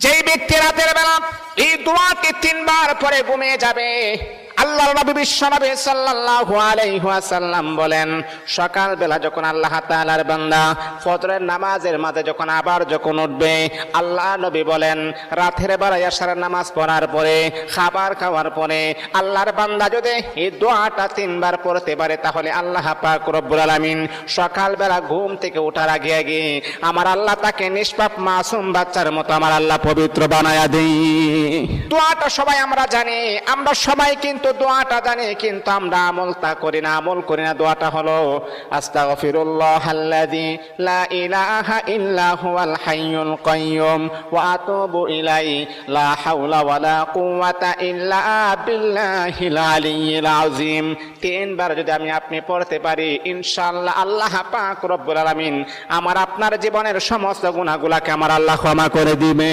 যেই ব্যক্তি রাতের বেলা এই দোয়াটি 3 বার পরে ঘুমিয়ে যাবে, আল্লাহর নবী বিশ্বনবী সাল্লাল্লাহু আলাইহি ওয়াসাল্লাম বলেন, সকাল বেলা যখন আল্লাহ তাআলার বান্দা ফজরের নামাজের মাঝে যখন উঠবে, আল্লাহ নবী বলেন রাতের বেলা এশারের নামাজ পড়ার পরে, খাবার খাওয়ার পরে আল্লাহর বান্দা যদি এই দোয়াটা 3 বার পড়তে পারে, তাহলে আল্লাহ পাক রব্বুল আলামিন সকাল বেলা ঘুম থেকে ওঠার আগে আগে আমার আল্লাহ তাকে নিষ্পাপ মাসুম বাচ্চার মতো আমার আল্লাহ পবিত্র বানায়া দেই। দোয়াটা সবাই আমরা জানি, আমরা সবাই কিন্তু দোয়াটা জানি, কিন্তু আমরা আমল করি না। দোয়াটা হলো আস্তাগফিরুল্লাহাল্লাযী লা ইলাহা ইল্লা হুয়াল হাইয়ুল কাইয়্যুম ওয়া আতুবু ইলাইহি লা হাওলা ওয়ালা কুওয়াতা ইল্লা বিল্লাহিল আলিয়্যিল আযীম। 3 বার যদি আপনি পড়তে পারি, ইনশাআল্লাহ আল্লাহ পাক রব্বুল আলামিন আমার আপনার জীবনের সমস্ত গুনাহগুলোকে আমার আল্লাহ ক্ষমা করে দিবে।